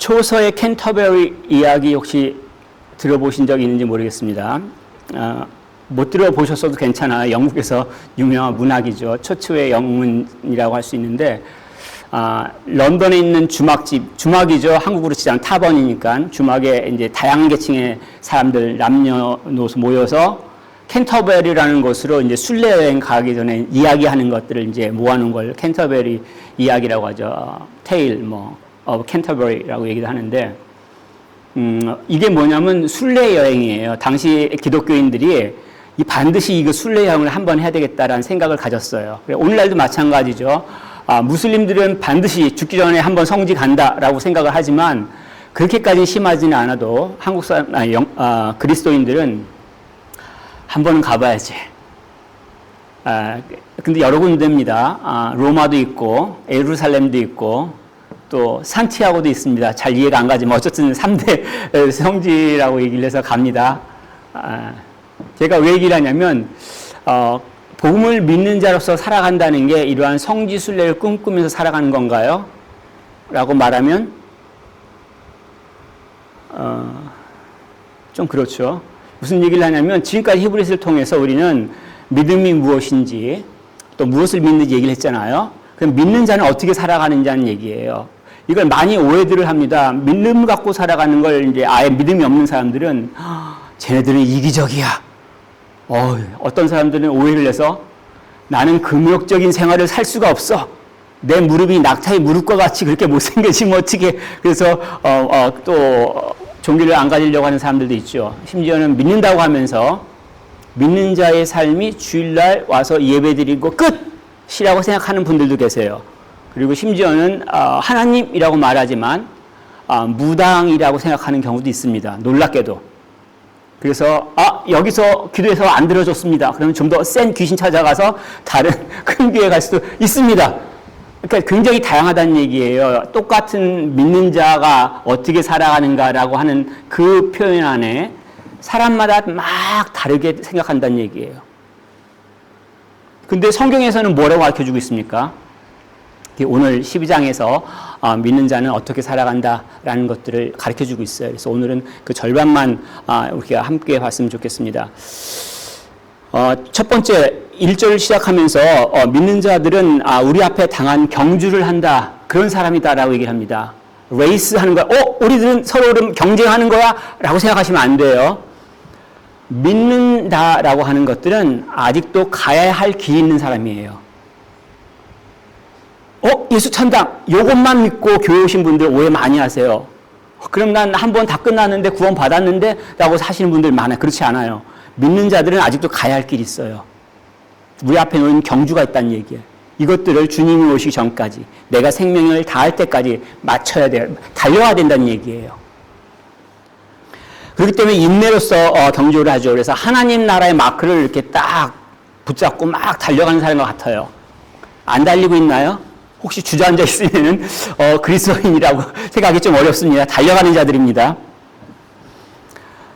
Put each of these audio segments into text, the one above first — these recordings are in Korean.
초서의 캔터베리 이야기 혹시 들어보신 적 있는지 모르겠습니다. 못 들어보셨어도 괜찮아요. 영국에서 유명한 문학이죠. 초초의 영문이라고 할 수 있는데, 런던에 있는 주막이죠. 한국으로 치자면 타번이니까 주막에 이제 다양한 계층의 사람들 남녀노소 모여서 캔터베리라는 곳으로 이제 순례 여행 가기 전에 이야기하는 것들을 이제 모아놓은 걸 캔터베리 이야기라고 하죠. 테일 캔터베리라고 얘기도 하는데, 이게 뭐냐면 순례 여행이에요. 당시 기독교인들이 반드시 이거 순례 여행을 한번 해야 되겠다라는 생각을 가졌어요. 오늘날도 마찬가지죠. 무슬림들은 반드시 죽기 전에 한번 성지 간다라고 생각을 하지만 그렇게까지 심하지는 않아도 한국 사람, 그리스도인들은 한 번은 가봐야지. 근데 여러 군데입니다. 로마도 있고, 예루살렘도 있고, 또 산티아고도 있습니다. 잘 이해가 안 가지만 어쨌든 3대 성지라고 얘기를 해서 갑니다. 제가 왜 얘기를 하냐면, 복음을 믿는 자로서 살아간다는 게 이러한 성지 순례를 꿈꾸면서 살아가는 건가요? 라고 말하면, 좀 그렇죠. 무슨 얘기를 하냐면 지금까지 히브리서를 통해서 우리는 믿음이 무엇인지 또 무엇을 믿는지 얘기를 했잖아요. 그럼 믿는 자는 어떻게 살아가는지 하는 얘기예요. 이걸 많이 오해들을 합니다. 믿음 갖고 살아가는 걸 이제 아예 믿음이 없는 사람들은 쟤네들은 이기적이야. 어떤 사람들은 오해를 해서 나는 금욕적인 생활을 살 수가 없어. 내 무릎이 낙타의 무릎과 같이 그렇게 못생겨지면 어떻게. 그래서 또 종교를 안 가지려고 하는 사람들도 있죠. 심지어는 믿는다고 하면서 믿는 자의 삶이 주일날 와서 예배드리고 끝이라고 생각하는 분들도 계세요. 그리고 심지어는 하나님이라고 말하지만 무당이라고 생각하는 경우도 있습니다. 놀랍게도. 그래서 여기서 기도해서 안 들어줬습니다. 그러면 좀 더 센 귀신 찾아가서 다른 큰 교회 갈 수도 있습니다. 그러니까 굉장히 다양하다는 얘기예요. 똑같은 믿는 자가 어떻게 살아가는가라고 하는 그 표현 안에 사람마다 막 다르게 생각한다는 얘기예요. 근데 성경에서는 뭐라고 가르쳐주고 있습니까? 오늘 12장에서 믿는 자는 어떻게 살아간다라는 것들을 가르쳐주고 있어요. 그래서 오늘은 그 절반만 우리가 함께 봤으면 좋겠습니다. 첫 번째 1절 시작하면서 믿는 자들은 우리 앞에 당한 경주를 한다. 그런 사람이다라고 얘기를 합니다. 레이스 하는 거야. 우리들은 서로 경쟁하는 거야? 라고 생각하시면 안 돼요. 믿는다라고 하는 것들은 아직도 가야 할 길이 있는 사람이에요. 예수 천당. 요것만 믿고 교회 오신 분들 오해 많이 하세요. 그럼 난 한 번 다 끝났는데 구원 받았는데 라고 하시는 분들 많아요. 그렇지 않아요. 믿는 자들은 아직도 가야 할 길이 있어요. 우리 앞에 놓인 경주가 있다는 얘기예요. 이것들을 주님이 오시기 전까지 내가 생명을 다할 때까지 맞춰야 돼요. 달려야 된다는 얘기예요. 그렇기 때문에 인내로서 경주를 하죠. 그래서 하나님 나라의 마크를 이렇게 딱 붙잡고 막 달려가는 사람과 같아요. 안 달리고 있나요? 혹시 주저앉아 있으면 그리스도인이라고 생각하기 좀 어렵습니다. 달려가는 자들입니다.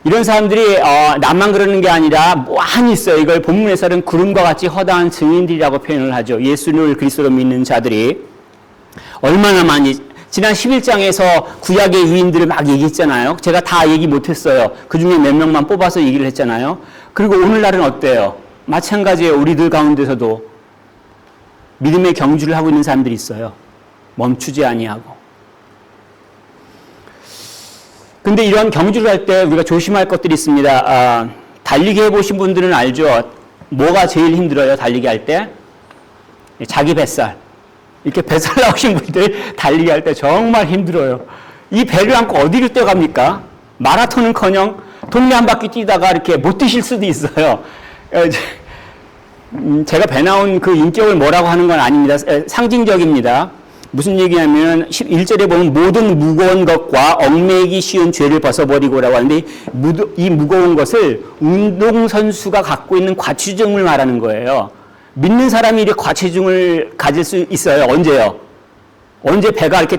이런 사람들이 나만 그러는 게 아니라 많이 있어요. 이걸 본문에서는 구름과 같이 허다한 증인들이라고 표현을 하죠. 예수를 그리스도로 믿는 자들이 얼마나 많이. 지난 11장에서 구약의 유인들을 막 얘기했잖아요. 제가 다 얘기 못했어요. 그중에 몇 명만 뽑아서 얘기를 했잖아요. 그리고 오늘날은 어때요? 마찬가지예요. 우리들 가운데서도 믿음의 경주를 하고 있는 사람들이 있어요. 멈추지 아니하고. 근데 이런 경주를 할 때 우리가 조심할 것들이 있습니다. 달리기 해보신 분들은 알죠? 뭐가 제일 힘들어요? 달리기 할 때? 자기 뱃살. 이렇게 뱃살 나오신 분들 달리기 할 때 정말 힘들어요. 이 배를 안고 어디를 뛰어갑니까? 마라톤은커녕 동네 한 바퀴 뛰다가 이렇게 못 뛰실 수도 있어요. 제가 배 나온 그 인격을 뭐라고 하는 건 아닙니다. 상징적입니다. 무슨 얘기냐면 1절에 보면 모든 무거운 것과 얽매이기 쉬운 죄를 벗어버리고라고 하는데 이 무거운 것을 운동선수가 갖고 있는 과체중을 말하는 거예요. 믿는 사람이 이렇게 과체중을 가질 수 있어요. 언제요? 언제 배가 이렇게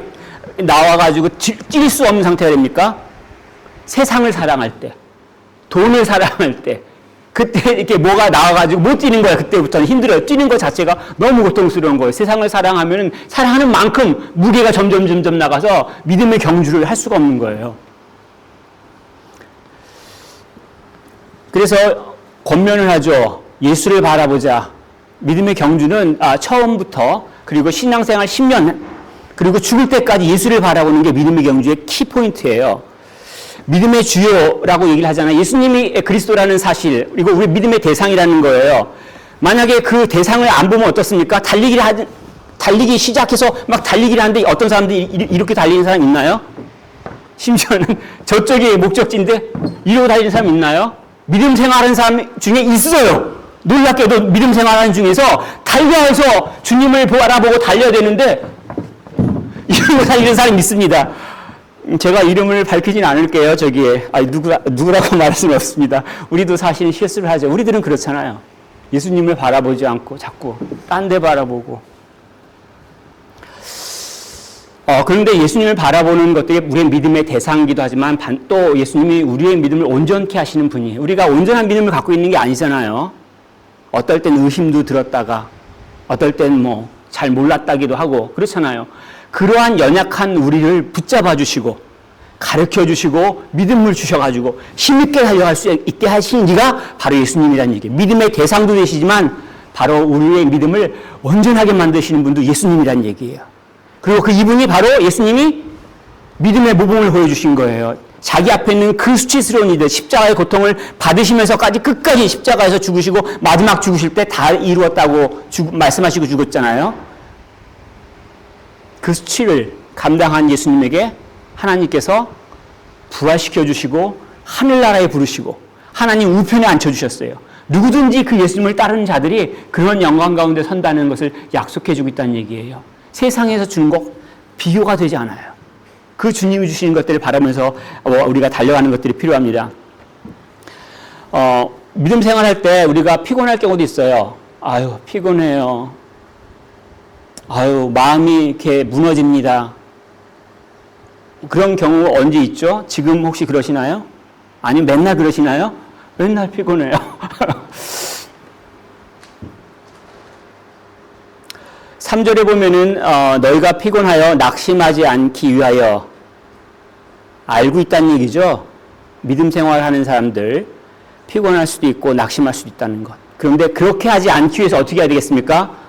나와가지고 찔 수 없는 상태가 됩니까? 세상을 사랑할 때, 돈을 사랑할 때, 그때 이렇게 뭐가 나와가지고 못 뛰는 거야. 그때부터는 힘들어요. 뛰는 것 자체가 너무 고통스러운 거예요. 세상을 사랑하면 사랑하는 만큼 무게가 점점 나가서 믿음의 경주를 할 수가 없는 거예요. 그래서 권면을 하죠. 예수를 바라보자. 믿음의 경주는 처음부터 그리고 신앙생활 10년 그리고 죽을 때까지 예수를 바라보는 게 믿음의 경주의 키포인트예요. 믿음의 주요라고 얘기를 하잖아요. 예수님이 그리스도라는 사실, 그리고 우리 믿음의 대상이라는 거예요. 만약에 그 대상을 안 보면 어떻습니까? 달리기 시작해서 막 달리기를 하는데 어떤 사람들이 이렇게 달리는 사람 있나요? 심지어는 저쪽이 목적지인데 이러고 달리는 사람 있나요? 믿음 생활하는 사람 중에 있어요. 놀랍게도 믿음 생활하는 중에서 달려서 주님을 바라보고 달려야 되는데 이러고 달리는 사람이 있습니다. 제가 이름을 밝히진 않을게요. 저기에 누구라고 말할 수는 없습니다. 우리도 사실 실수를 하죠. 우리들은 그렇잖아요. 예수님을 바라보지 않고 자꾸 딴 데 바라보고. 그런데 예수님을 바라보는 것들이 우리의 믿음의 대상이기도 하지만 또 예수님이 우리의 믿음을 온전케 하시는 분이에요. 우리가 온전한 믿음을 갖고 있는 게 아니잖아요. 어떨 땐 의심도 들었다가 어떨 땐 잘 몰랐다기도 하고 그렇잖아요. 그러한 연약한 우리를 붙잡아 주시고 가르쳐 주시고 믿음을 주셔가지고 힘있게 달려갈 수 있게 하신 이가 바로 예수님이라는 얘기예요. 믿음의 대상도 되시지만 바로 우리의 믿음을 온전하게 만드시는 분도 예수님이라는 얘기예요. 그리고 그 이분이 바로 예수님이 믿음의 모범을 보여주신 거예요. 자기 앞에 있는 그 수치스러운 이들, 십자가의 고통을 받으시면서까지 끝까지 십자가에서 죽으시고 마지막 죽으실 때 다 이루었다고 말씀하시고 죽었잖아요. 그 수치를 감당한 예수님에게 하나님께서 부활시켜 주시고 하늘나라에 부르시고 하나님 우편에 앉혀주셨어요. 누구든지 그 예수님을 따르는 자들이 그런 영광 가운데 선다는 것을 약속해 주고 있다는 얘기예요. 세상에서 주는 것 비교가 되지 않아요. 그 주님이 주시는 것들을 바라면서 우리가 달려가는 것들이 필요합니다. 믿음 생활할 때 우리가 피곤할 경우도 있어요. 아유, 피곤해요. 아유, 마음이 이렇게 무너집니다. 그런 경우 언제 있죠? 지금 혹시 그러시나요? 아니면 맨날 그러시나요? 맨날 피곤해요. 3절에 보면은 너희가 피곤하여 낙심하지 않기 위하여 알고 있다는 얘기죠. 믿음 생활하는 사람들 피곤할 수도 있고 낙심할 수도 있다는 것. 그런데 그렇게 하지 않기 위해서 어떻게 해야 되겠습니까?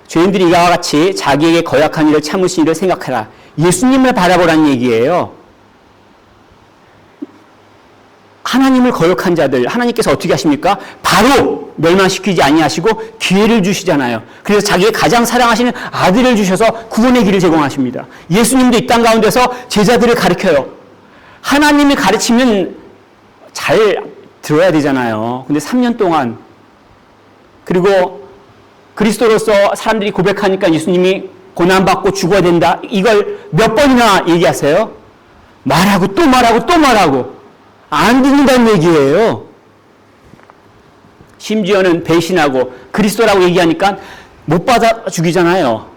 죄인들이 이와 같이 자기에게 거역한 일을 참으신 일을 생각해라. 예수님을 바라보라는 얘기예요. 하나님을 거역한 자들 하나님께서 어떻게 하십니까? 바로 멸망시키지 아니하시고 기회를 주시잖아요. 그래서 자기의 가장 사랑하시는 아들을 주셔서 구원의 길을 제공하십니다. 예수님도 이 땅 가운데서 제자들을 가르쳐요. 하나님이 가르치면 잘 들어야 되잖아요. 근데 3년 동안 그리고 그리스도로서 사람들이 고백하니까 예수님이 고난받고 죽어야 된다. 이걸 몇 번이나 얘기하세요? 말하고 또 말하고 또 말하고 안 듣는다는 얘기예요. 심지어는 배신하고 그리스도라고 얘기하니까 못 받아 죽이잖아요.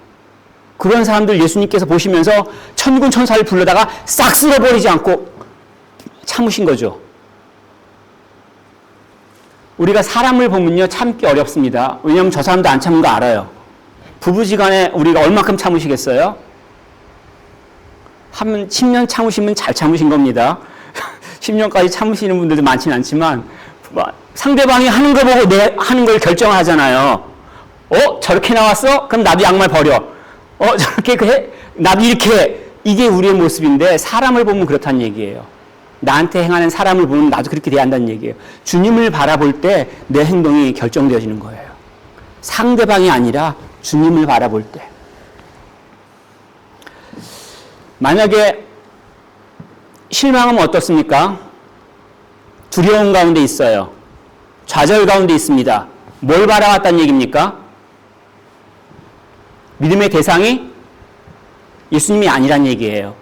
그런 사람들 예수님께서 보시면서 천군 천사를 불러다가 싹 쓸어버리지 않고 참으신 거죠. 우리가 사람을 보면요 참기 어렵습니다. 왜냐하면 저 사람도 안 참는 거 알아요. 부부지간에 우리가 얼마큼 참으시겠어요? 한 10년 참으시면 잘 참으신 겁니다. 10년까지 참으시는 분들도 많지는 않지만 상대방이 하는 거 보고 내 하는 걸 결정하잖아요. 저렇게 나왔어? 그럼 나도 양말 버려. 저렇게 해? 나도 이렇게 해. 이게 우리의 모습인데 사람을 보면 그렇다는 얘기예요. 나한테 행하는 사람을 보면 나도 그렇게 돼야 한다는 얘기예요. 주님을 바라볼 때 내 행동이 결정되어지는 거예요. 상대방이 아니라 주님을 바라볼 때. 만약에 실망하면 어떻습니까? 두려움 가운데 있어요. 좌절 가운데 있습니다. 뭘 바라왔다는 얘기입니까? 믿음의 대상이 예수님이 아니란 얘기예요.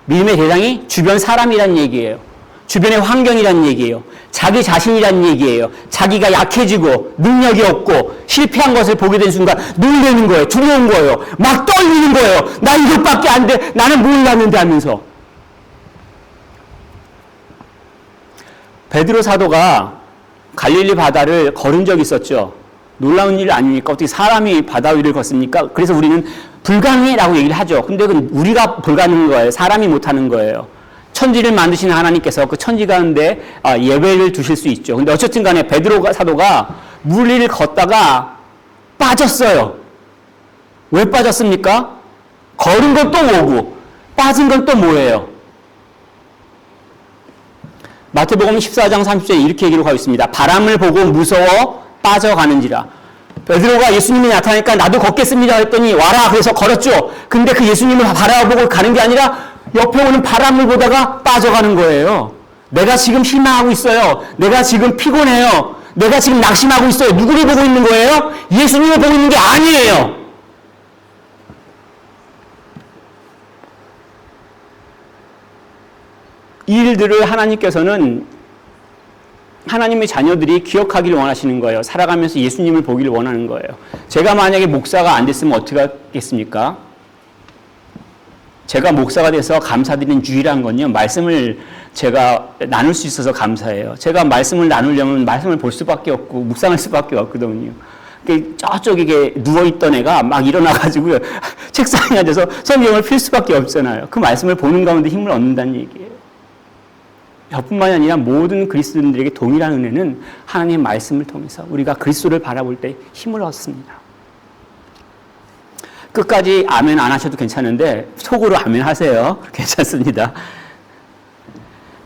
믿음의 대상이 주변 사람이란 얘기예요. 주변의 환경이란 얘기예요. 자기 자신이란 얘기예요. 자기가 약해지고 능력이 없고 실패한 것을 보게 된 순간 놀라는 거예요. 두려운 거예요. 막 떨리는 거예요. 나 이것밖에 안 돼. 나는 몰랐는데 하면서. 베드로 사도가 갈릴리 바다를 걸은 적이 있었죠. 놀라운 일 아닙니까? 어떻게 사람이 바다 위를 걷습니까? 그래서 우리는 불가능해라고 얘기를 하죠. 근데 그건 우리가 불가능한 거예요. 사람이 못하는 거예요. 천지를 만드신 하나님께서 그 천지 가운데 예배를 두실 수 있죠. 근데 어쨌든 간에 베드로 사도가 물 위를 걷다가 빠졌어요. 왜 빠졌습니까? 걸은 건 또 뭐고 빠진 건 또 뭐예요? 마태복음 14장 30절에 이렇게 기록하고 있습니다. 바람을 보고 무서워 빠져가는지라. 베드로가 예수님이 나타나니까 나도 걷겠습니다 했더니 와라 그래서 걸었죠. 근데 그 예수님을 바라보고 가는 게 아니라 옆에 오는 바람을 보다가 빠져가는 거예요. 내가 지금 실망하고 있어요. 내가 지금 피곤해요. 내가 지금 낙심하고 있어요. 누구를 보고 있는 거예요? 예수님을 보고 있는 게 아니에요. 이 일들을 하나님께서는 하나님의 자녀들이 기억하기를 원하시는 거예요. 살아가면서 예수님을 보기를 원하는 거예요. 제가 만약에 목사가 안 됐으면 어떻게 하겠습니까? 제가 목사가 돼서 감사드리는 유일한 건요. 말씀을 제가 나눌 수 있어서 감사해요. 제가 말씀을 나누려면 말씀을 볼 수밖에 없고 묵상할 수밖에 없거든요. 저쪽에 누워있던 애가 막 일어나가지고 책상에 앉아서 성경을 필 수밖에 없잖아요. 그 말씀을 보는 가운데 힘을 얻는다는 얘기예요. 저뿐만이 아니라 모든 그리스도인들에게 동일한 은혜는 하나님의 말씀을 통해서 우리가 그리스도를 바라볼 때 힘을 얻습니다. 끝까지 아멘 안 하셔도 괜찮은데 속으로 아멘 하세요. 괜찮습니다.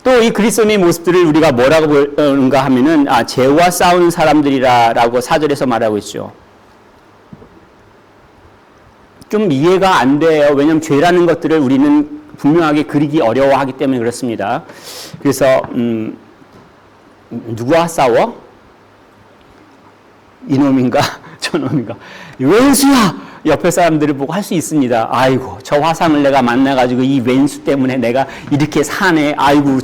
또 이 그리스도인의 모습들을 우리가 뭐라고 보는가 하면은 죄와 싸우는 사람들이라고 4절에서 말하고 있죠. 좀 이해가 안 돼요. 왜냐하면 죄라는 것들을 우리는 분명하게 그리기 어려워하기 때문에 그렇습니다. 그래서 누구와 싸워? 이놈인가 저놈인가 왼수야 옆에 사람들을 보고 할 수 있습니다. 아이고 저 화상을 내가 만나가지고 이 왼수 때문에 내가 이렇게 사네. 아이고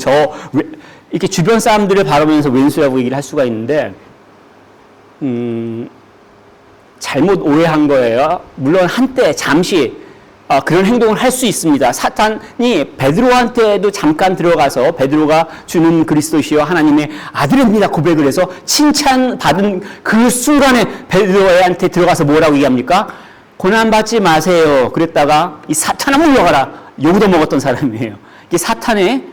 이렇게 주변 사람들을 바라보면서 왼수라고 얘기를 할 수가 있는데 잘못 오해한 거예요. 물론 한때 잠시 그런 행동을 할 수 있습니다. 사탄이 베드로한테도 잠깐 들어가서 베드로가 주는 그리스도시요 하나님의 아들입니다 고백을 해서 칭찬받은 그 순간에 베드로한테 들어가서 뭐라고 얘기합니까? 고난받지 마세요. 그랬다가 이 사탄아 물러가라. 욕도 먹었던 사람이에요. 이게 사탄의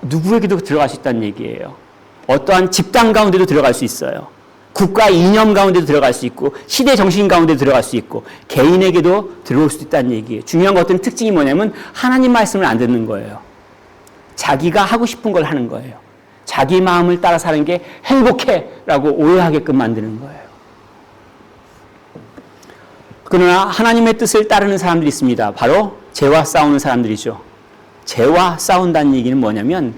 누구에게도 들어갈 수 있다는 얘기예요. 어떠한 집단 가운데도 들어갈 수 있어요. 국가 이념 가운데도 들어갈 수 있고 시대 정신 가운데도 들어갈 수 있고 개인에게도 들어올 수 있다는 얘기예요. 중요한 것들은 특징이 뭐냐면 하나님 말씀을 안 듣는 거예요. 자기가 하고 싶은 걸 하는 거예요. 자기 마음을 따라 사는 게 행복해라고 오해하게끔 만드는 거예요. 그러나 하나님의 뜻을 따르는 사람들이 있습니다. 바로 죄와 싸우는 사람들이죠. 죄와 싸운다는 얘기는 뭐냐면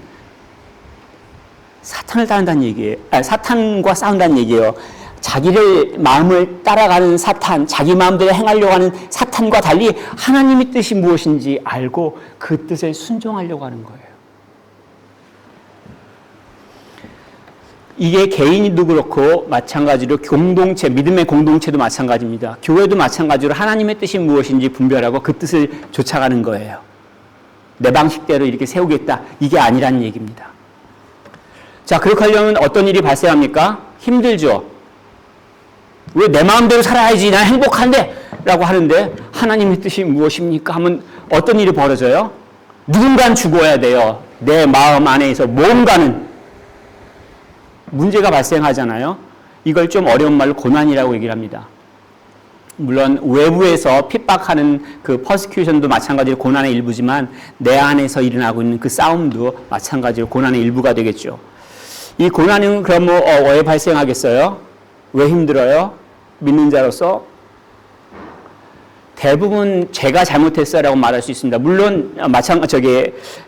사탄을 따른다는 얘기예요. 사탄과 싸운다는 얘기예요. 자기를 마음을 따라가는 사탄, 자기 마음대로 행하려고 하는 사탄과 달리 하나님의 뜻이 무엇인지 알고 그 뜻에 순종하려고 하는 거예요. 이게 개인도 그렇고 마찬가지로 공동체, 믿음의 공동체도 마찬가지입니다. 교회도 마찬가지로 하나님의 뜻이 무엇인지 분별하고 그 뜻을 쫓아가는 거예요. 내 방식대로 이렇게 세우겠다. 이게 아니라는 얘기입니다. 자, 그렇게 하려면 어떤 일이 발생합니까? 힘들죠. 왜 내 마음대로 살아야지 난 행복한데 라고 하는데 하나님의 뜻이 무엇입니까? 하면 어떤 일이 벌어져요? 누군가는 죽어야 돼요. 내 마음 안에서 뭔가는 문제가 발생하잖아요. 이걸 좀 어려운 말로 고난이라고 얘기를 합니다. 물론 외부에서 핍박하는 그 퍼시큐션도 마찬가지로 고난의 일부지만 내 안에서 일어나고 있는 그 싸움도 마찬가지로 고난의 일부가 되겠죠. 이 고난은 그럼 왜 발생하겠어요? 왜 힘들어요? 믿는 자로서 대부분 제가 잘못했어라고 말할 수 있습니다. 물론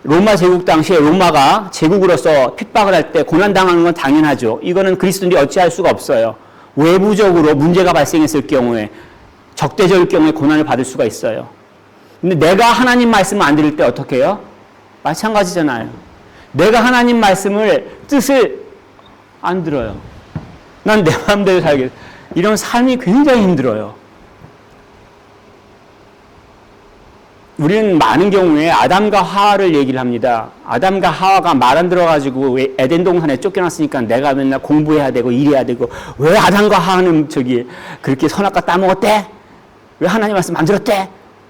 로마 제국 당시에 로마가 제국으로서 핍박을 할 때 고난 당하는 건 당연하죠. 이거는 그리스도인들이 어찌할 수가 없어요. 외부적으로 문제가 발생했을 경우에 적대적일 경우에 고난을 받을 수가 있어요. 근데 내가 하나님 말씀을 안 들을 때 어떻게 해요? 마찬가지잖아요. 내가 하나님 말씀을 뜻을 안 들어요. 난 내 마음대로 살겠어. 이런 삶이 굉장히 힘들어요. 우리는 많은 경우에 아담과 하와를 얘기를 합니다. 아담과 하와가 말 안 들어가지고 에덴 동산에 쫓겨났으니까 내가 맨날 공부해야 되고 일해야 되고 왜 아담과 하와는 그렇게 선악과 따먹었대? 왜 하나님 말씀 만들었대?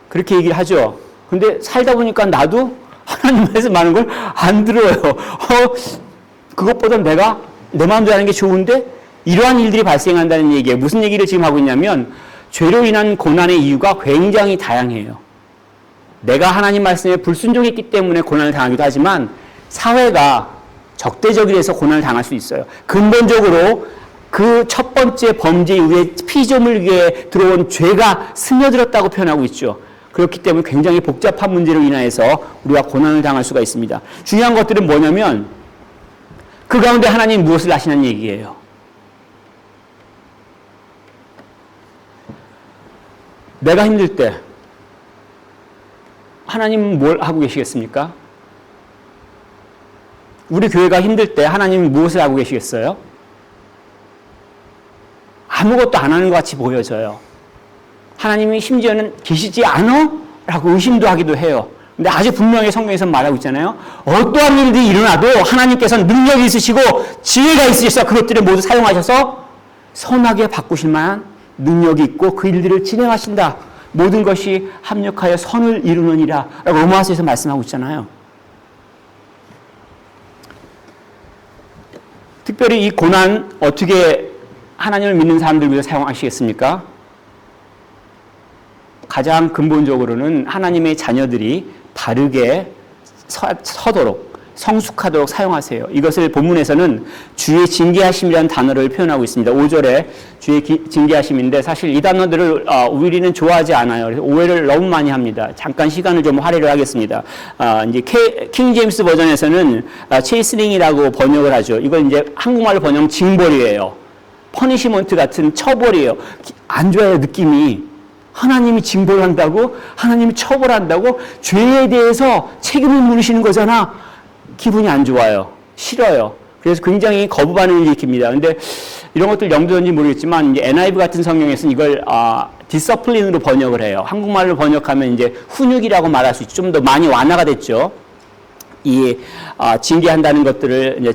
그렇게 얘기를 하죠. 근데 살다 보니까 나도 하나님 말씀 많은 걸 안 들어요. 그것보다 내가 내 마음대로 하는 게 좋은데 이러한 일들이 발생한다는 얘기예요. 무슨 얘기를 지금 하고 있냐면 죄로 인한 고난의 이유가 굉장히 다양해요. 내가 하나님 말씀에 불순종했기 때문에 고난을 당하기도 하지만 사회가 적대적이 돼서 고난을 당할 수 있어요. 근본적으로 그 첫 번째 범죄 이후에 피조물 위에 들어온 죄가 스며들었다고 표현하고 있죠. 그렇기 때문에 굉장히 복잡한 문제로 인하여서 우리가 고난을 당할 수가 있습니다. 중요한 것들은 뭐냐면 그 가운데 하나님 무엇을 하시는 얘기예요. 내가 힘들 때 하나님은 뭘 하고 계시겠습니까? 우리 교회가 힘들 때 하나님은 무엇을 하고 계시겠어요? 아무것도 안 하는 것 같이 보여져요. 하나님이 심지어는 계시지 않아? 라고 의심도 하기도 해요. 근데 아주 분명히 성경에서 말하고 있잖아요. 어떠한 일들이 일어나도 하나님께서는 능력이 있으시고 지혜가 있으셔서 그것들을 모두 사용하셔서 선하게 바꾸실 만한 능력이 있고 그 일들을 진행하신다. 모든 것이 합력하여 선을 이루느니라 라고 로마서에서 말씀하고 있잖아요. 특별히 이 고난 어떻게 하나님을 믿는 사람들 위해서 사용하시겠습니까? 가장 근본적으로는 하나님의 자녀들이 바르게 서도록 성숙하도록 사용하세요. 이것을 본문에서는 주의 징계하심이라는 단어를 표현하고 있습니다. 5절에 주의 징계하심인데 사실 이 단어들을 우리는 좋아하지 않아요. 그래서 오해를 너무 많이 합니다. 잠깐 시간을 좀 할애를 하겠습니다. 이제 킹 제임스 버전에서는 체이스링이라고 번역을 하죠. 이걸 이제 한국말로 번역하면 징벌이에요. 퍼니시먼트 같은 처벌이에요. 안 좋아요, 느낌이. 하나님이 징벌한다고? 하나님이 처벌한다고? 죄에 대해서 책임을 물으시는 거잖아. 기분이 안 좋아요. 싫어요. 그래서 굉장히 거부 반응을 일으킵니다. 근데 이런 것들 염두였는지 모르겠지만 이제 NIV 같은 성경에서는 이걸 디서플린으로 번역을 해요. 한국말로 번역하면 이제 훈육이라고 말할 수 있죠. 좀 더 많이 완화가 됐죠. 이 징계한다는 것들을 이제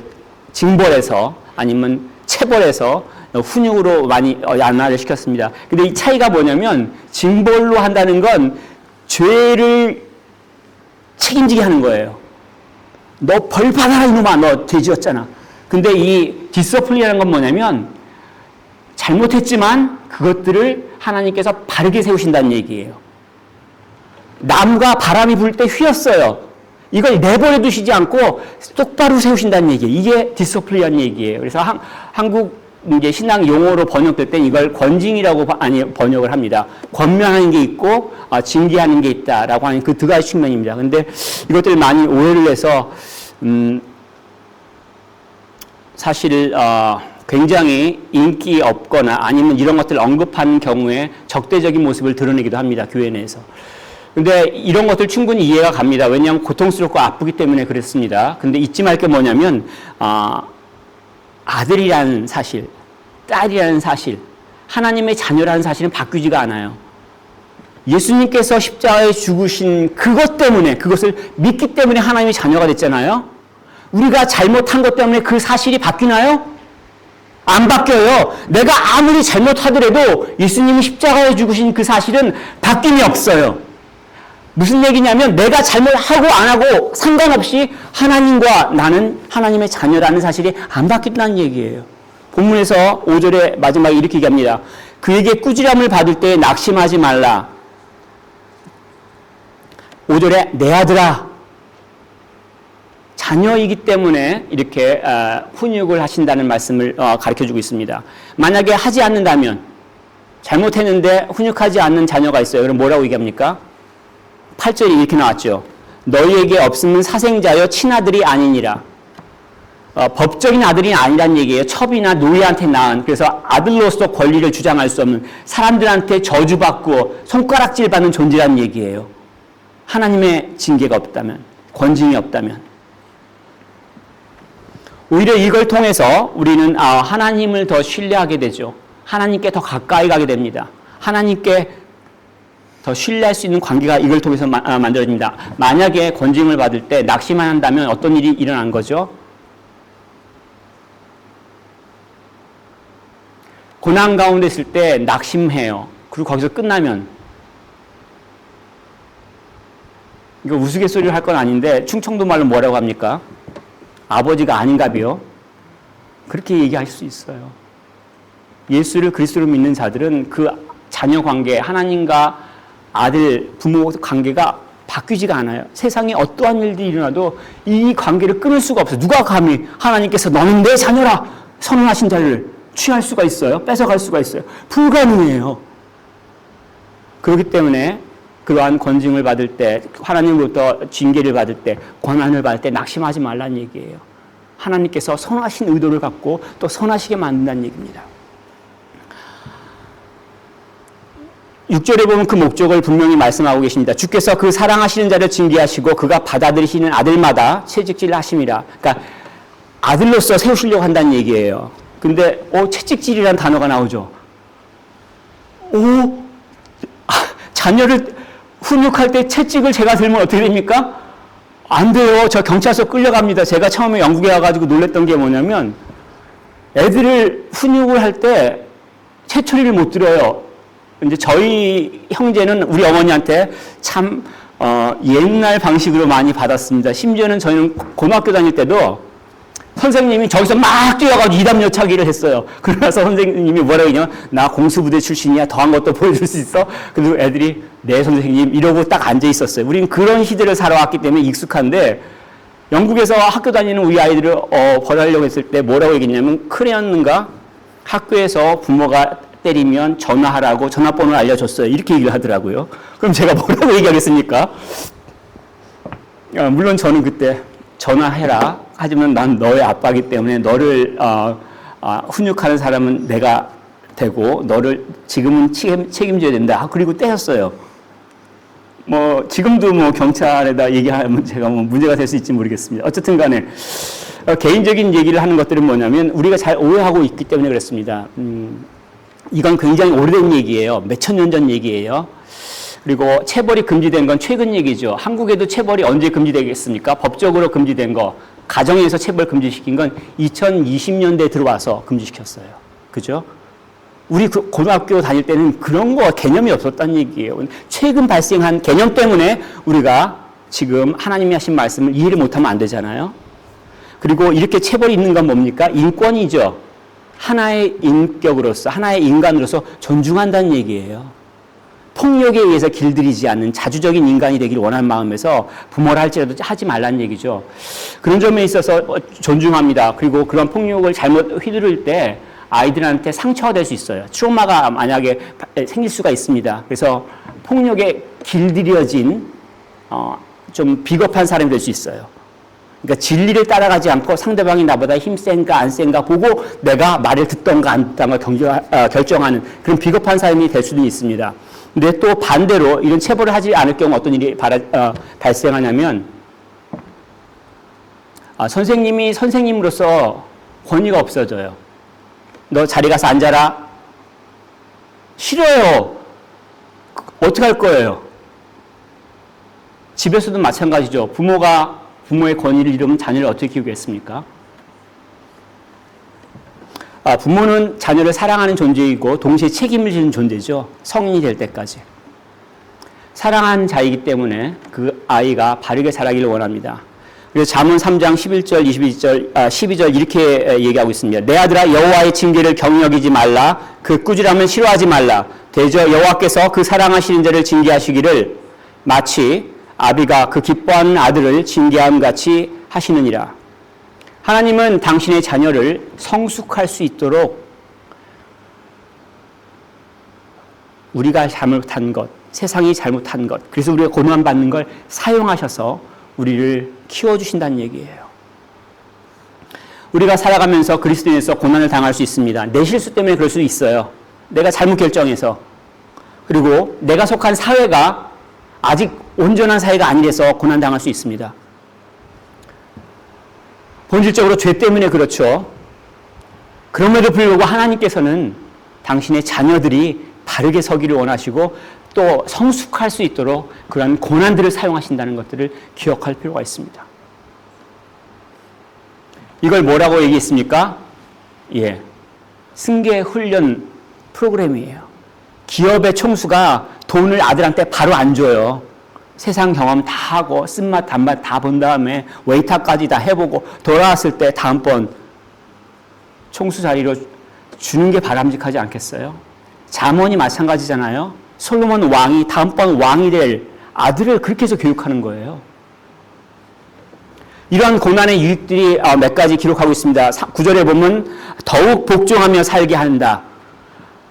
징벌해서 아니면 체벌해서 훈육으로 많이 완화를 시켰습니다. 근데 이 차이가 뭐냐면 징벌로 한다는 건 죄를 책임지게 하는 거예요. 너 벌 받아라 이놈아, 너 죄지었잖아. 근데 이 디서플린이라는 건 뭐냐면 잘못했지만 그것들을 하나님께서 바르게 세우신다는 얘기예요. 나무가 바람이 불 때 휘었어요. 이걸 내버려 두시지 않고 똑바로 세우신다는 얘기예요. 이게 디서플린이라는 얘기예요. 그래서 한국 이제 신앙 용어로 번역될 땐 이걸 권징이라고 번역을 합니다. 권면하는 게 있고 징계하는 게 있다라고 하는 그 두 가지 측면입니다. 근데 이것들 많이 오해를 해서 사실 굉장히 인기 없거나 아니면 이런 것들을 언급하는 경우에 적대적인 모습을 드러내기도 합니다. 교회 내에서. 근데 이런 것들 충분히 이해가 갑니다. 왜냐하면 고통스럽고 아프기 때문에 그렇습니다. 근데 잊지 말 게 뭐냐면 아들이라는 사실, 딸이라는 사실, 하나님의 자녀라는 사실은 바뀌지가 않아요. 예수님께서 십자가에 죽으신 그것 때문에, 그것을 믿기 때문에 하나님의 자녀가 됐잖아요. 우리가 잘못한 것 때문에 그 사실이 바뀌나요? 안 바뀌어요. 내가 아무리 잘못하더라도 예수님이 십자가에 죽으신 그 사실은 바뀜이 없어요. 무슨 얘기냐면 내가 잘못하고 안 하고 상관없이 하나님과 나는 하나님의 자녀라는 사실이 안 바뀐다는 얘기예요. 본문에서 5절에 마지막에 이렇게 얘기합니다. 그에게 꾸지람을 받을 때 낙심하지 말라. 5절에 내 아들아, 자녀이기 때문에 이렇게 훈육을 하신다는 말씀을 가르쳐주고 있습니다. 만약에 하지 않는다면, 잘못했는데 훈육하지 않는 자녀가 있어요. 그럼 뭐라고 얘기합니까? 8절이 이렇게 나왔죠. 너희에게 없으면 사생자여 친아들이 아니니라. 법적인 아들이 아니란 얘기예요. 첩이나 노예한테 낳은, 그래서 아들로서 권리를 주장할 수 없는, 사람들한테 저주받고 손가락질 받는 존재라는 얘기예요. 하나님의 징계가 없다면, 권징이 없다면. 오히려 이걸 통해서 우리는 하나님을 더 신뢰하게 되죠. 하나님께 더 가까이 가게 됩니다. 하나님께 더 신뢰할 수 있는 관계가 이걸 통해서 만들어집니다. 만약에 권징을 받을 때 낙심만 한다면 어떤 일이 일어난 거죠? 고난 가운데 있을 때 낙심해요. 그리고 거기서 끝나면 이거 우스갯소리를 할 건 아닌데 충청도 말로 뭐라고 합니까? 아버지가 아닌가비요? 그렇게 얘기하실 수 있어요. 예수를 그리스도로 믿는 자들은 그 자녀 관계, 하나님과 아들, 부모 관계가 바뀌지가 않아요. 세상에 어떠한 일들이 일어나도 이 관계를 끊을 수가 없어요. 누가 감히 하나님께서 너는 내 자녀라 선언하신 자를 취할 수가 있어요? 뺏어갈 수가 있어요? 불가능해요. 그렇기 때문에 그러한 권징을 받을 때, 하나님으로부터 징계를 받을 때, 고난을 받을 때 낙심하지 말라는 얘기예요. 하나님께서 선하신 의도를 갖고 또 선하시게 만든다는 얘기입니다. 6절에 보면 그 목적을 분명히 말씀하고 계십니다. 주께서 그 사랑하시는 자를 징계하시고 그가 받아들이시는 아들마다 채찍질을 하심이라. 그러니까 아들로서 세우시려고 한다는 얘기예요. 근데 채찍질이라는 단어가 나오죠. 자녀를 훈육할 때 채찍을 제가 들면 어떻게 됩니까? 안 돼요. 저 경찰서 끌려갑니다. 제가 처음에 영국에 와가지고 놀랬던 게 뭐냐면 애들을 훈육을 할 때 채초리를 못 들어요. 이제 저희 형제는 우리 어머니한테 참 옛날 방식으로 많이 받았습니다. 심지어는 저희는 고등학교 다닐 때도 선생님이 저기서 막 뛰어가지고 이담여차기를 했어요. 그러나서 선생님이 뭐라고 했냐면 나 공수부대 출신이야. 더한 것도 보여줄 수 있어? 그리고 애들이 네 선생님 이러고 딱 앉아 있었어요. 우리는 그런 시대를 살아왔기 때문에 익숙한데 영국에서 학교 다니는 우리 아이들을 벌하려고 했을 때 뭐라고 얘기했냐면 큰애였는가 학교에서 부모가 때리면 전화하라고 전화번호를 알려줬어요. 이렇게 얘기를 하더라고요. 그럼 제가 뭐라고 얘기하겠습니까? 물론 저는 그때 전화해라. 하지만 난 너의 아빠이기 때문에 너를 훈육하는 사람은 내가 되고 너를 지금은 책임져야 된다. 그리고 떼었어요. 지금도 경찰에다 얘기하면 제가 문제가 될 수 있지 모르겠습니다. 어쨌든 간에 개인적인 얘기를 하는 것들은 뭐냐면 우리가 잘 오해하고 있기 때문에 그렇습니다. 이건 굉장히 오래된 얘기예요. 몇천 년 전 얘기예요. 그리고 체벌이 금지된 건 최근 얘기죠. 한국에도 체벌이 언제 금지되겠습니까? 법적으로 금지된 거, 가정에서 체벌 금지시킨 건 2020년대에 들어와서 금지시켰어요. 그죠? 우리 고등학교 다닐 때는 그런 거 개념이 없었다는 얘기예요. 최근 발생한 개념 때문에 우리가 지금 하나님이 하신 말씀을 이해를 못하면 안 되잖아요. 그리고 이렇게 체벌이 있는 건 뭡니까? 인권이죠. 하나의 인격으로서, 하나의 인간으로서 존중한다는 얘기예요. 폭력에 의해서 길들이지 않는 자주적인 인간이 되기를 원하는 마음에서 부모라 할지라도 하지 말라는 얘기죠. 그런 점에 있어서 존중합니다. 그리고 그런 폭력을 잘못 휘두를 때 아이들한테 상처가 될 수 있어요. 트라우마가 만약에 생길 수가 있습니다. 그래서 폭력에 길들여진 좀 비겁한 사람이 될 수 있어요. 그러니까 진리를 따라가지 않고 상대방이 나보다 힘 센가 안 센가 보고 내가 말을 듣던가 안 듣던가 결정하는 그런 비겁한 사람이 될 수도 있습니다. 근데 또 반대로 이런 체벌을 하지 않을 경우 어떤 일이 발생하냐면 선생님이 선생님으로서 권위가 없어져요. 너 자리 가서 앉아라. 싫어요. 어떻게 할 거예요? 집에서도 마찬가지죠. 부모가 부모의 권위를 잃으면 자녀를 어떻게 키우겠습니까? 부모는 자녀를 사랑하는 존재이고 동시에 책임을 지는 존재죠. 성인이 될 때까지. 사랑하는 자이기 때문에 그 아이가 바르게 자라기를 원합니다. 그래서 잠언 3장 11절, 12절 이렇게 얘기하고 있습니다. 내 아들아 여호와의 징계를 경여기지 말라. 그 꾸지람을 싫어하지 말라. 대저 여호와께서 그 사랑하시는 자를 징계하시기를 마치 아비가 그 기뻐하는 아들을 징계함 같이 하시느니라. 하나님은 당신의 자녀를 성숙할 수 있도록 우리가 잘못한 것, 세상이 잘못한 것, 그래서 우리가 고난받는 걸 사용하셔서 우리를 키워주신다는 얘기예요. 우리가 살아가면서 그리스도인에서 고난을 당할 수 있습니다. 내 실수 때문에 그럴 수 있어요. 내가 잘못 결정해서. 그리고 내가 속한 사회가 아직 온전한 사회가 아니라서 고난당할 수 있습니다. 본질적으로 죄 때문에 그렇죠. 그럼에도 불구하고 하나님께서는 당신의 자녀들이 바르게 서기를 원하시고 또 성숙할 수 있도록 그런 고난들을 사용하신다는 것들을 기억할 필요가 있습니다. 이걸 뭐라고 얘기했습니까? 예, 승계 훈련 프로그램이에요. 기업의 총수가 돈을 아들한테 바로 안 줘요. 세상 경험 다 하고 쓴맛 단맛 다 본 다음에 웨이터까지 다 해보고 돌아왔을 때 다음번 총수 자리로 주는 게 바람직하지 않겠어요? 잠언이 마찬가지잖아요. 솔로몬 왕이 다음번 왕이 될 아들을 그렇게 해서 교육하는 거예요. 이러한 고난의 유익들이 몇 가지 기록하고 있습니다. 9절에 보면 더욱 복종하며 살게 한다.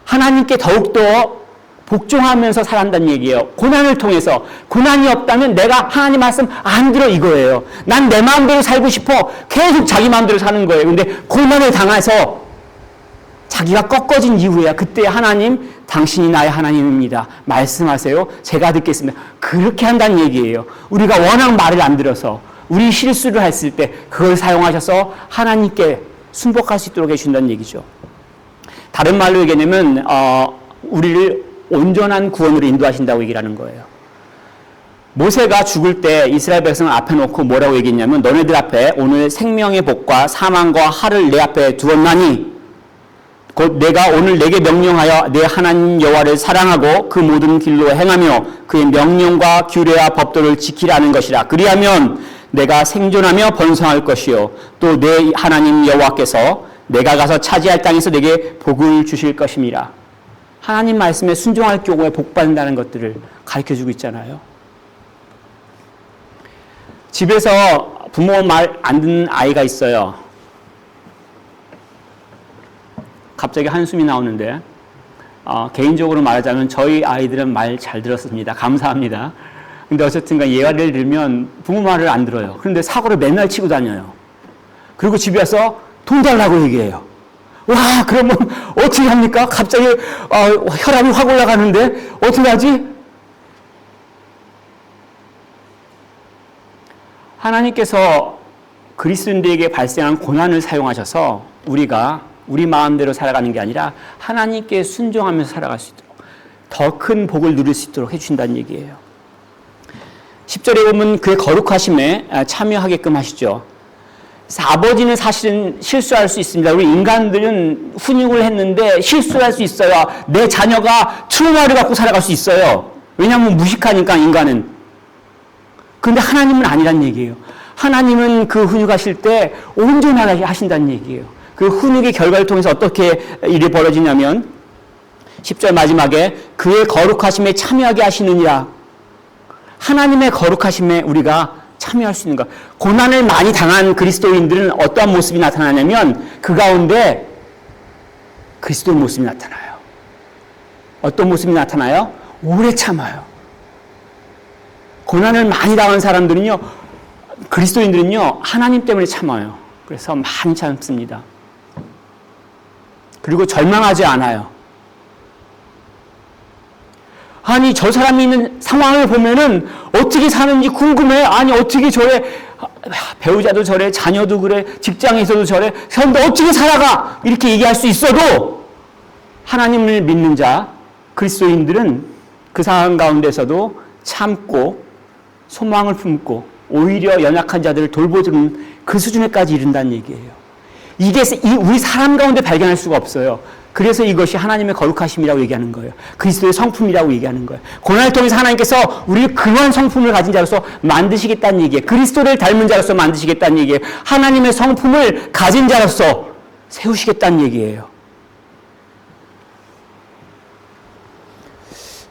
하나님께 더욱더 복종하면서 살아간다는 얘기예요. 고난을 통해서. 고난이 없다면 내가 하나님 말씀 안 들어 이거예요. 난 내 마음대로 살고 싶어. 계속 자기 마음대로 사는 거예요. 근데 고난을 당해서 자기가 꺾어진 이후에야 그때 하나님 당신이 나의 하나님입니다. 말씀하세요. 제가 듣겠습니다. 그렇게 한다는 얘기예요. 우리가 워낙 말을 안 들어서 우리 실수를 했을 때 그걸 사용하셔서 하나님께 순복할 수 있도록 해주신다는 얘기죠. 다른 말로 얘기하면 우리를 온전한 구원으로 인도하신다고 얘기를 하는 거예요. 모세가 죽을 때 이스라엘 백성을 앞에 놓고 뭐라고 얘기했냐면 너네들 앞에 오늘 생명의 복과 사망과 화를 내 앞에 두었나니 곧 내가 오늘 내게 명령하여 내 하나님 여호와를 사랑하고 그 모든 길로 행하며 그의 명령과 규례와 법도를 지키라는 것이라. 그리하면 내가 생존하며 번성할 것이요 또 내 하나님 여호와께서 내가 가서 차지할 땅에서 내게 복을 주실 것임이라. 하나님 말씀에 순종할 경우에 복 받는다는 것들을 가르쳐주고 있잖아요. 집에서 부모 말 안 듣는 아이가 있어요. 갑자기 한숨이 나오는데 개인적으로 말하자면 저희 아이들은 말 잘 들었습니다. 감사합니다. 근데 어쨌든 예를 들면 부모 말을 안 들어요. 그런데 사고를 맨날 치고 다녀요. 그리고 집에 와서 돈 달라고 얘기해요. 와, 그러면 어떻게 합니까? 갑자기 혈압이 확 올라가는데 어떻게 하지? 하나님께서 그리스도인들에게 발생한 고난을 사용하셔서 우리가 우리 마음대로 살아가는 게 아니라 하나님께 순종하면서 살아갈 수 있도록 더 큰 복을 누릴 수 있도록 해주신다는 얘기예요. 10절에 보면 그의 거룩하심에 참여하게끔 하시죠. 아버지는 사실은 실수할 수 있습니다. 우리 인간들은 훈육을 했는데 실수할 수 있어요. 내 자녀가 트라우마를 갖고 살아갈 수 있어요. 왜냐하면 무식하니까 인간은. 그런데 하나님은 아니란 얘기예요. 하나님은 그 훈육하실 때 온전하게 하신다는 얘기예요. 그 훈육의 결과를 통해서 어떻게 일이 벌어지냐면 10절 마지막에 그의 거룩하심에 참여하게 하시느니라. 하나님의 거룩하심에 우리가 참여할 수 있는 것. 고난을 많이 당한 그리스도인들은 어떠한 모습이 나타나냐면 그 가운데 그리스도의 모습이 나타나요. 어떤 모습이 나타나요? 오래 참아요. 고난을 많이 당한 사람들은요, 그리스도인들은요, 하나님 때문에 참아요. 그래서 많이 참습니다. 그리고 절망하지 않아요. 아니, 저 사람이 있는 상황을 보면은 어떻게 사는지 궁금해. 아니, 어떻게 저래. 배우자도 저래. 자녀도 그래. 직장에서도 저래. 그런데 어떻게 살아가. 이렇게 얘기할 수 있어도 하나님을 믿는 자, 그리스도인들은 그 상황 가운데서도 참고 소망을 품고 오히려 연약한 자들을 돌보는 그 수준에까지 이른다는 얘기예요. 이게 우리 사람 가운데 발견할 수가 없어요. 그래서 이것이 하나님의 거룩하심이라고 얘기하는 거예요. 그리스도의 성품이라고 얘기하는 거예요. 고난을 통해서 하나님께서 우리를 그러한 성품을 가진 자로서 만드시겠다는 얘기예요. 그리스도를 닮은 자로서 만드시겠다는 얘기예요. 하나님의 성품을 가진 자로서 세우시겠다는 얘기예요.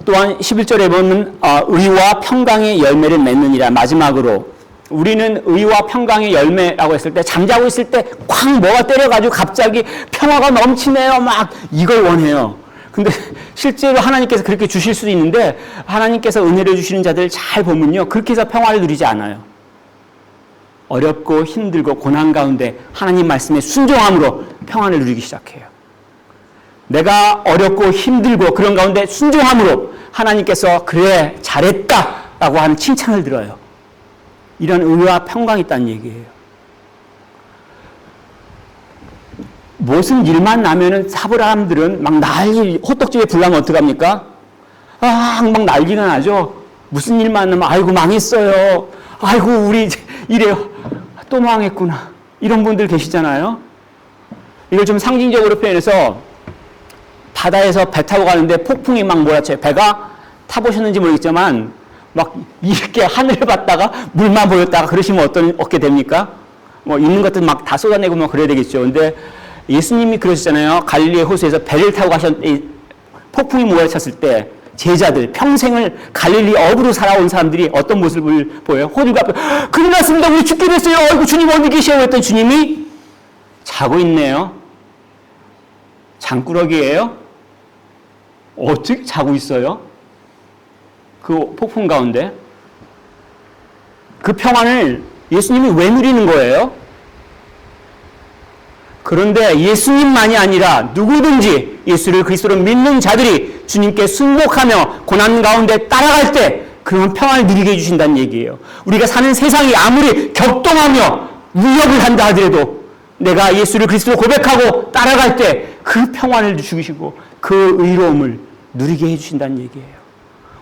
또한 11절에 보면 의와 평강의 열매를 맺느니라. 마지막으로 우리는 의와 평강의 열매라고 했을 때 잠자고 있을 때 쾅 뭐가 때려가지고 갑자기 평화가 넘치네요. 막 이걸 원해요. 근데 실제로 하나님께서 그렇게 주실 수도 있는데 하나님께서 은혜를 주시는 자들 잘 보면요. 그렇게 해서 평화를 누리지 않아요. 어렵고 힘들고 고난 가운데 하나님 말씀에 순종함으로 평안을 누리기 시작해요. 내가 어렵고 힘들고 그런 가운데 순종함으로 하나님께서 그래 잘했다라고 하는 칭찬을 들어요. 이런 의와 평강이 있다는 얘기예요. 무슨 일만 나면은 사브라함들은 막 난리 호떡집에 불나면 어떡합니까? 막 난리가 나죠. 무슨 일 만나면 아이고 망했어요. 아이고 우리 이래요. 또 망했구나. 이런 분들 계시잖아요. 이걸 좀 상징적으로 표현해서 바다에서 배 타고 가는데 폭풍이 막 몰아쳐요. 배가 타보셨는지 모르겠지만 막 이렇게 하늘을 봤다가 물만 보였다가 그러시면 어떻게 됩니까? 뭐 있는 것들 막 다 쏟아내고 막 그래야 되겠죠. 근데 예수님이 그러셨잖아요. 갈릴리 호수에서 배를 타고 폭풍이 몰아쳤을 때 제자들, 평생을 갈릴리 어부로 살아온 사람들이 어떤 모습을 보여요? 호들갑, 큰일 났습니다. 우리 죽게 됐어요. 아이고, 주님 어디 계세요? 했더니 주님이 자고 있네요. 장꾸러기예요? 어떻게 자고 있어요? 그 폭풍 가운데. 그 평안을 예수님이 왜 누리는 거예요? 그런데 예수님만이 아니라 누구든지 예수를 그리스도로 믿는 자들이 주님께 순복하며 고난 가운데 따라갈 때 그런 평안을 누리게 해주신다는 얘기예요. 우리가 사는 세상이 아무리 격동하며 위협을 한다 하더라도 내가 예수를 그리스도로 고백하고 따라갈 때 그 평안을 주시고 그 의로움을 누리게 해주신다는 얘기예요.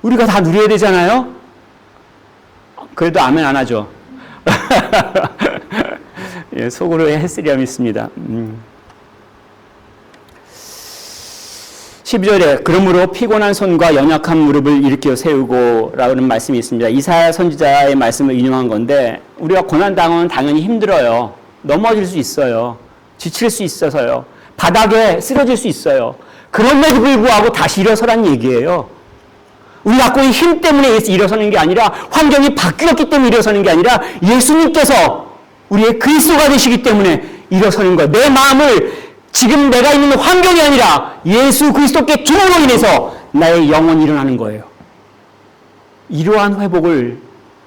우리가 다 누려야 되잖아요. 그래도 아멘 안 하죠. 예, 속으로 했으리라 믿습니다. 12절에 그러므로 피곤한 손과 연약한 무릎을 일으켜 세우고 라는 말씀이 있습니다. 이사야 선지자의 말씀을 인용한 건데 우리가 고난당하면 당연히 힘들어요. 넘어질 수 있어요. 지칠 수 있어서요. 바닥에 쓰러질 수 있어요. 그럼에도 불구하고 다시 일어서란 얘기예요. 우리 갖고 있는 힘 때문에 일어서는 게 아니라 환경이 바뀌었기 때문에 일어서는 게 아니라 예수님께서 우리의 그리스도가 되시기 때문에 일어서는 거예요. 내 마음을 지금 내가 있는 환경이 아니라 예수 그리스도께 주므로 인해서 나의 영혼이 일어나는 거예요. 이러한 회복을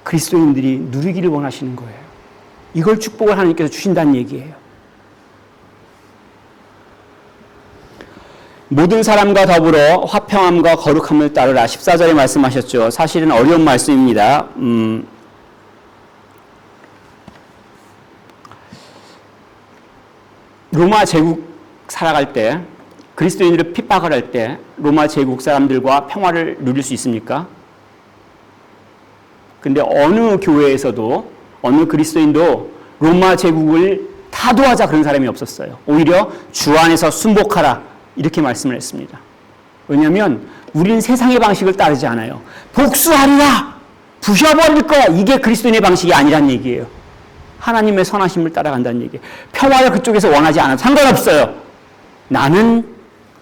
그리스도인들이 누리기를 원하시는 거예요. 이걸 축복을 하나님께서 주신다는 얘기예요. 모든 사람과 더불어 화평함과 거룩함을 따르라. 14절에 말씀하셨죠. 사실은 어려운 말씀입니다. 로마 제국 살아갈 때 그리스도인들을 핍박을 할 때 로마 제국 사람들과 평화를 누릴 수 있습니까? 근데 어느 교회에서도 어느 그리스도인도 로마 제국을 타도하자 그런 사람이 없었어요. 오히려 주 안에서 순복하라 이렇게 말씀을 했습니다. 왜냐하면 우리는 세상의 방식을 따르지 않아요. 복수하리라, 부셔버릴 거야. 이게 그리스도인의 방식이 아니란 얘기예요. 하나님의 선하심을 따라간다는 얘기예요. 평화를 그쪽에서 원하지 않아도 상관없어요. 나는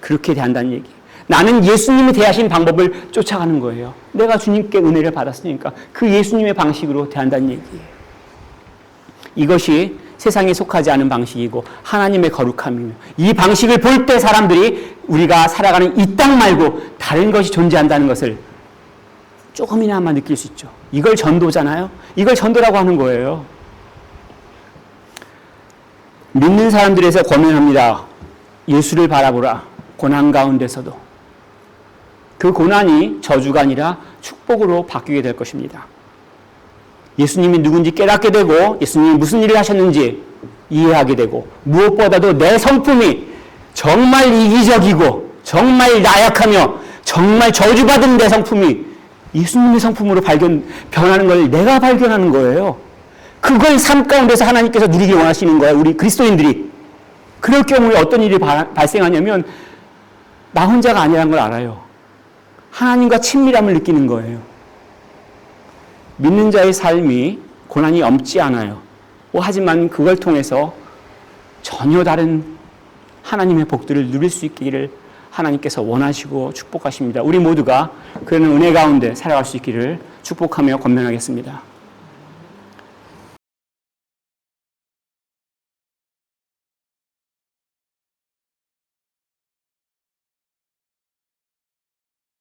그렇게 대한다는 얘기. 나는 예수님이 대하신 방법을 쫓아가는 거예요. 내가 주님께 은혜를 받았으니까 그 예수님의 방식으로 대한다는 얘기예요. 이것이 세상에 속하지 않은 방식이고 하나님의 거룩함이며 이 방식을 볼 때 사람들이 우리가 살아가는 이 땅 말고 다른 것이 존재한다는 것을 조금이나마 느낄 수 있죠. 이걸 전도잖아요. 이걸 전도라고 하는 거예요. 믿는 사람들에서 권면합니다. 예수를 바라보라. 고난 가운데서도. 그 고난이 저주가 아니라 축복으로 바뀌게 될 것입니다. 예수님이 누군지 깨닫게 되고 예수님이 무슨 일을 하셨는지 이해하게 되고 무엇보다도 내 성품이 정말 이기적이고 정말 나약하며 정말 저주받은 내 성품이 예수님의 성품으로 변하는 걸 내가 발견하는 거예요. 그걸 삶 가운데서 하나님께서 누리기 원하시는 거예요. 우리 그리스도인들이. 그럴 경우에 어떤 일이 발생하냐면 나 혼자가 아니라는 걸 알아요. 하나님과 친밀함을 느끼는 거예요. 믿는 자의 삶이 고난이 없지 않아요. 하지만 그걸 통해서 전혀 다른 하나님의 복들을 누릴 수 있기를 하나님께서 원하시고 축복하십니다. 우리 모두가 그런 은혜 가운데 살아갈 수 있기를 축복하며 권면하겠습니다.